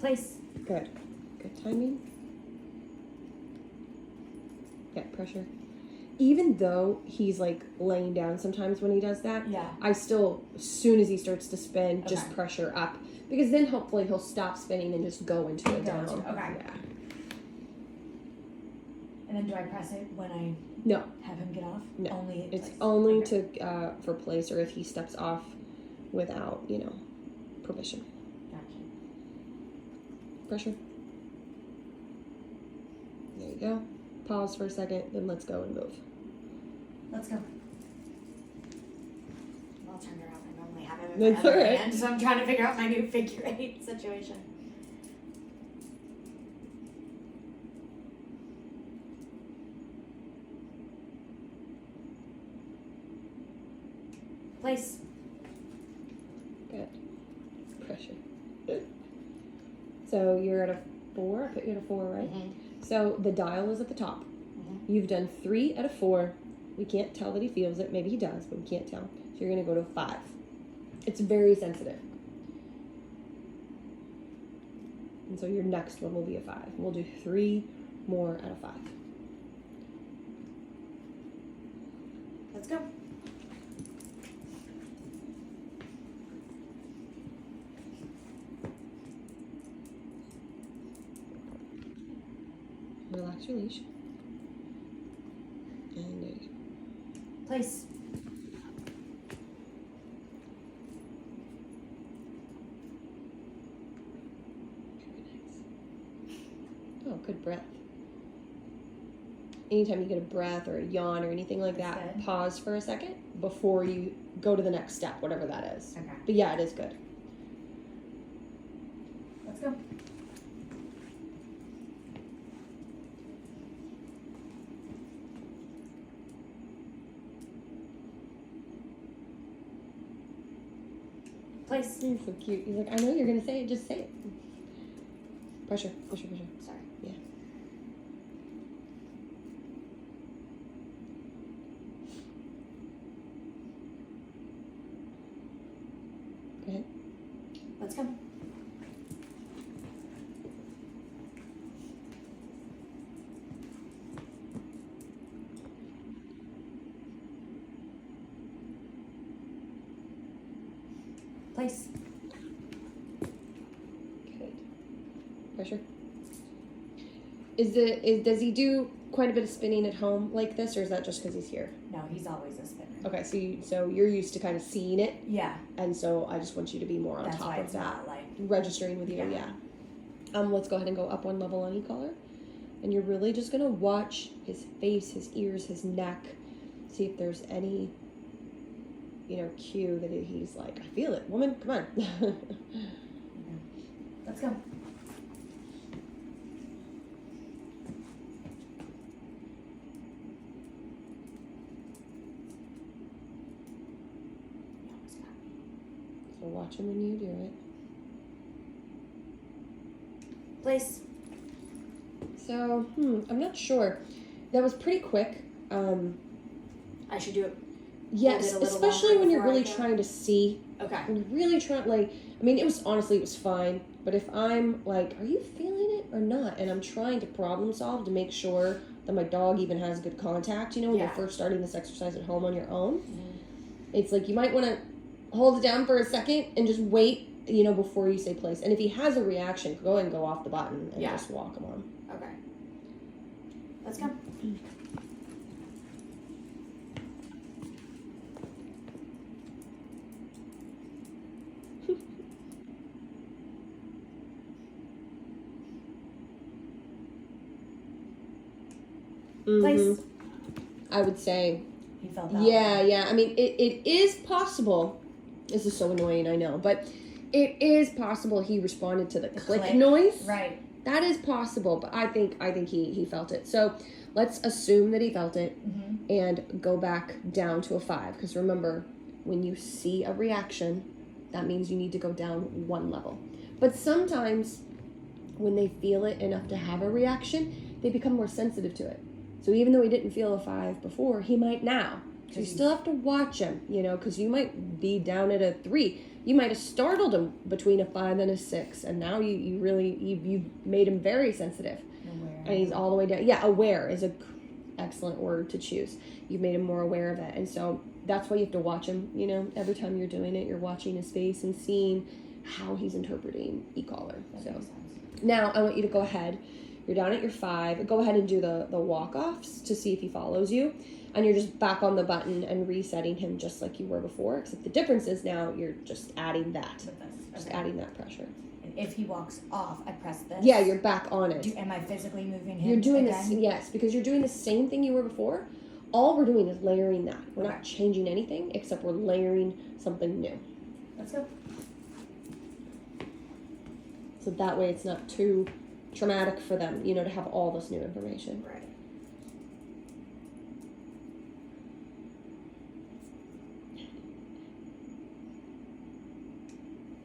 Place. Good. Good timing. Yeah, pressure. Even though he's like laying down sometimes when he does that, Yeah. I still, as soon as he starts to spin, just Okay. pressure up. Because then hopefully he'll stop spinning and just go into a down. Okay. Yeah. And then do I press it when I No. have him get off? No. Only in It's place. only Okay. to for place or if he steps off without, permission. Gotcha. Pressure. There you go. Pause for a second, then let's go and move. Let's go. I'll turn around. I normally have him in That's my other alright. hand, so I'm trying to figure out my new figure 8 situation. Place. Good. Pressure. Good. So you're at a 4. I put you at a 4, right? Mm-hmm. So the dial is at the top. Mm-hmm. You've done 3 at a 4. We can't tell that he feels it. Maybe he does, but we can't tell. So you're going to go to 5. It's very sensitive. And so your next one will be a 5. We'll do 3 more at a 5. Let's go. Relax your leash. And there you go. Place. Oh, good breath. Anytime you get a breath or a yawn or anything like That's that, good. pause for a second before you go to the next step, whatever that is. Okay. But yeah, it is good. Let's go. Place. You're so cute. He's like, I know you're going to say it, just say it. Pressure, pressure, pressure. Sorry. Yeah. Go ahead. Let's go. Place. Good. Pressure. Does he do quite a bit of spinning at home like this, or is that just because he's here? No, he's always a spinner. Okay, so you're used to kind of seeing it, Yeah. and so I just want you to be more on That's top why of it's that, not like. registering with you. Yeah. Yeah. Let's go ahead and go up 1 level on Ecollar, and you're really just gonna watch his face, his ears, his neck, see if there's any, cue that he's like, I feel it, woman, come on. Let's go. So watch him when you do it. Place. So, I'm not sure. That was pretty quick. I should do it. Yes, Hold it a little especially longer when you're before I really go? trying to see. Okay. When you're really trying, it was fine. But if I'm like, are you feeling it or not? And I'm trying to problem solve to make sure that my dog even has good contact, when you're Yeah. first starting this exercise at home on your own. Mm-hmm. It's like you might want to hold it down for a second and just wait, before you say place. And if he has a reaction, go ahead and go off the button and Yeah. just walk him on. Okay. Let's go. Place. Mhm. I would say, He felt that. yeah. I mean, it is possible. This is so annoying, I know, but it is possible he responded to the click noise. Right. That is possible, but I think he felt it. So let's assume that he felt it Mm-hmm. and go back down to a 5. Because remember, when you see a reaction, that means you need to go down 1 level. But sometimes when they feel it enough to have a reaction, they become more sensitive to it. So even though he didn't feel a 5 before, he might now. So you still have to watch him, you know, because you might be down at a 3. You might have startled him between a 5 and a 6, and now you made him very sensitive. Aware. And he's all the way down. Yeah, aware is a excellent word to choose. You've made him more aware of it, and so that's why you have to watch him. You know, every time you're doing it, you're watching his face and seeing how he's interpreting e-collar. So now I want you to go ahead. You're down at your 5. Go ahead and do the walk-offs to see if he follows you. And you're just back on the button and resetting him just like you were before. Except the difference is now you're just adding that. Just adding that pressure. And if he walks off, I press this. Yeah, you're back on it. Am I physically moving him? You're doing again? this, yes, because you're doing the same thing you were before. All we're doing is layering that. We're not changing anything except we're layering something new. Let's go. So that way it's not too traumatic for them, you know, to have all this new information. Right.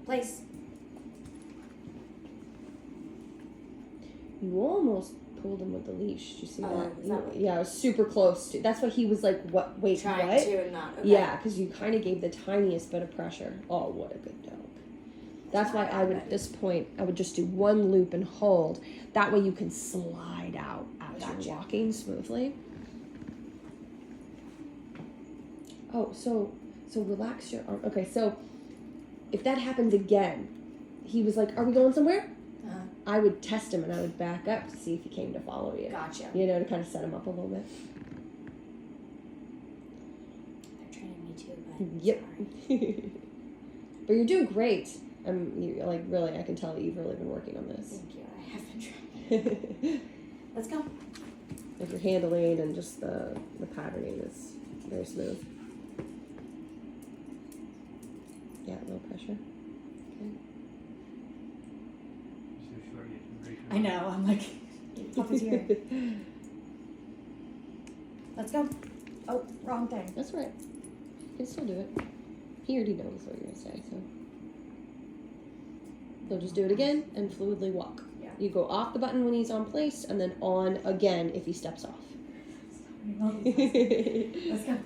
Place. You almost pulled him with the leash. Did you see that? That Yeah, it was super close to. That's what he was like. What? Wait, trying what? to not. Okay. Yeah, because you kind of gave the tiniest bit of pressure. Oh, what a good dog. That's why I would, at this point, I would just do one loop and hold. That way you can slide out as you're walking smoothly. Oh, so relax your arm. Okay, so if that happens again, he was like, are we going somewhere? Uh-huh. I would test him and I would back up to see if he came to follow you. Gotcha. You know, to kind of set him up a little bit. They're training me too, but Yep. sorry. But you're doing great. Really, I can tell that you've really been working on this. Thank you. I have been trying. Let's go. Like your handling and just the patterning is very smooth. Yeah, no pressure. Okay. I know. I'm like, Papa's here. Let's go. Oh, wrong thing. That's right. You can still do it. He already knows what you're gonna say, so. So just do it again and fluidly walk. Yeah. You go off the button when he's on place and then on again if he steps off. Let's go.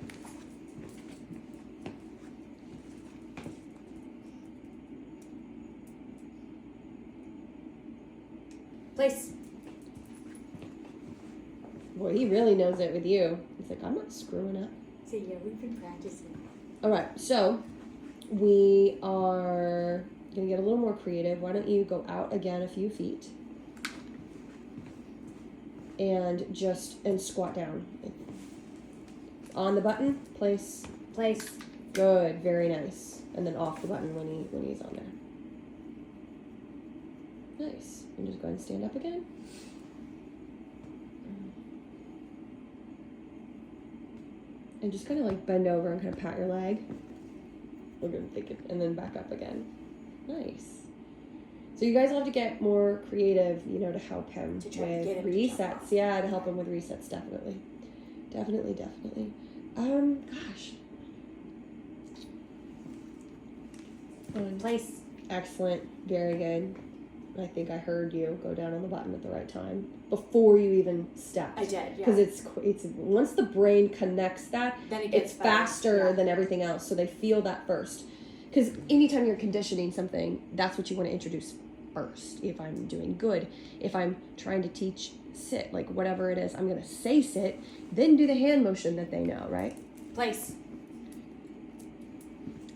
Place. Boy, he really knows it with you. He's like, I'm not screwing up. So yeah, we've been practicing. All right, so we are gonna get a little more creative. Why don't you go out again a few feet and squat down. On the button, place. Place. Good, very nice. And then off the button when he's on there. Nice. And just go ahead and stand up again. And just kind of like bend over and kind of pat your leg. We're gonna think it, and then back up again. Nice. So you guys will have to get more creative, you know, to help him with resets. Yeah, to help him with resets, definitely. Definitely. Gosh. Place. Excellent. Very good. I think I heard you go down on the button at the right time before you even stepped. I did, yeah. Because it's once the brain connects that, then it's faster than everything else. So they feel that first. Because anytime you're conditioning something, that's what you want to introduce first. If I'm doing good, if I'm trying to teach sit, like whatever it is, I'm going to say sit, then do the hand motion that they know, right? Place.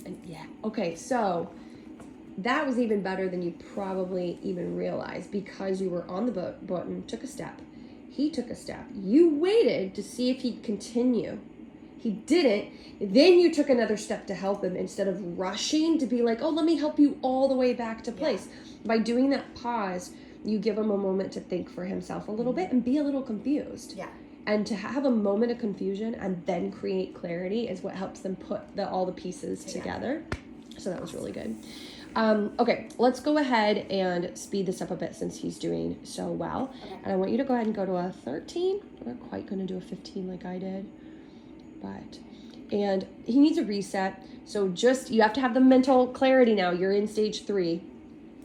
And yeah. Okay, so that was even better than you probably even realized because you were on the button, took a step. He took a step. You waited to see if he'd continue. He didn't. Then you took another step to help him instead of rushing to be like, oh, let me help you all the way back to place. Yeah. By doing that pause, you give him a moment to think for himself a little bit and be a little confused. Yeah. And to have a moment of confusion and then create clarity is what helps them put all the pieces together. So that was really good. Okay, let's go ahead and speed this up a bit since he's doing so well. Okay. And I want you to go ahead and go to a 13. We're not quite going to do a 15 like I did. And he needs a reset. So you have to have the mental clarity now. You're in stage 3.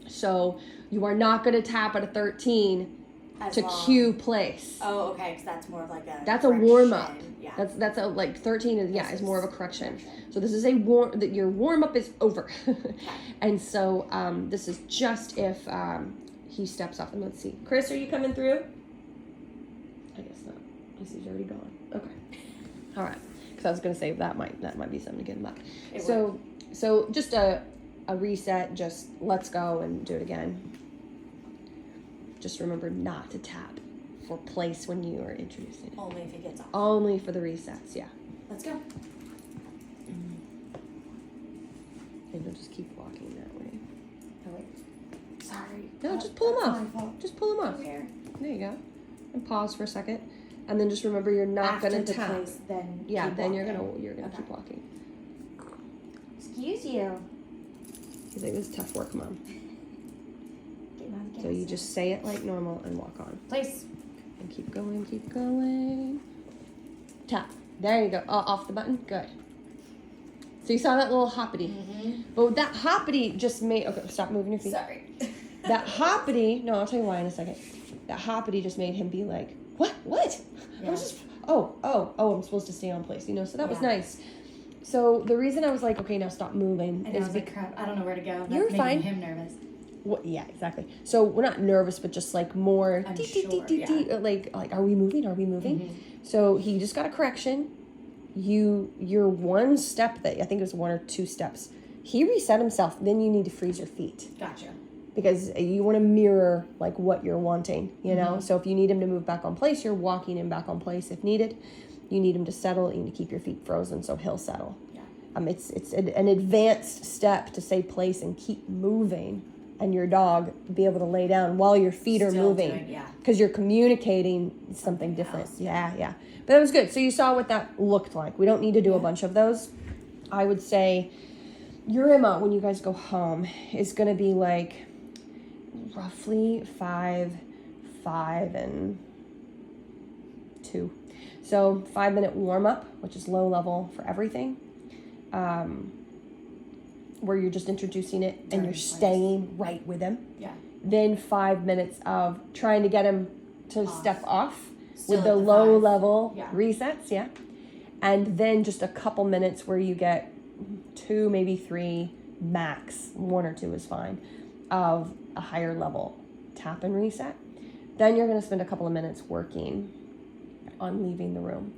So you are not going to tap at a 13 to cue place. Oh, okay, because that's more of like a warm-up. Yeah. That's a, like 13 is, is more of a correction. correction. So this is that your warm up is over. And so this is just if he steps off. And let's see. Chris, are you coming through? I guess not. I guess he's already gone. Okay. All right. Because I was going to say that might be something to get him up. So just a reset, just let's go and do it again. Just remember not to tap for place when you are introducing it. Only if it gets off. Only for the resets, yeah. Let's go. And you'll just keep walking that way. Oh, wait. Sorry. No, just pull them my off. fault. Just pull them off. Here. There you go. And pause for a second. And then just remember you're not After going the to tap. place, then Yeah, keep then walking. you're gonna Okay. keep walking. Excuse you. Because it was tough work, Mom. Get on the So you gas. just say it like normal and walk on. Place. And keep going, keep going. Tap. There you go. Off the button. Good. So you saw that little hoppity. Mm-hmm. But that hoppity just made... Okay, stop moving your feet. Sorry. That hoppity... No, I'll tell you why in a second. That hoppity just made him be like, what? I was just... I'm supposed to stay on place, So that was nice. So the reason I was like, okay, now stop moving. And I was like, crap, I don't know where to go. That's You're fine. making him nervous. Yeah, exactly. So we're not nervous, but just like more Unsure, like are we moving? Mm-hmm. So he just got a correction. You're one step that I think it was 1 or 2 steps. He reset himself. Then you need to freeze your feet Gotcha. because you want to mirror like what you're wanting, Mm-hmm. So if you need him to move back on place, you're walking him back on place if needed. You need him to settle. You need to keep your feet frozen so he'll settle. Yeah. It's an advanced step to say place and keep moving. And your dog be able to lay down while your feet are Still moving. doing, Because you're communicating something different. else. Yeah. But that was good. So you saw what that looked like. We don't need to do a bunch of those. I would say your MO when you guys go home is going to be like roughly 5, and 2. So 5-minute warm up, which is low level for everything. Where you're just introducing it and you're staying right with him. Yeah. Then 5 minutes of trying to get him to step off Still with the at the low 5. level Yeah. resets, and then just a couple minutes where you get 2, maybe 3 max, 1 or 2 is fine, of a higher level tap and reset. Then you're going to spend a couple of minutes working on leaving the room.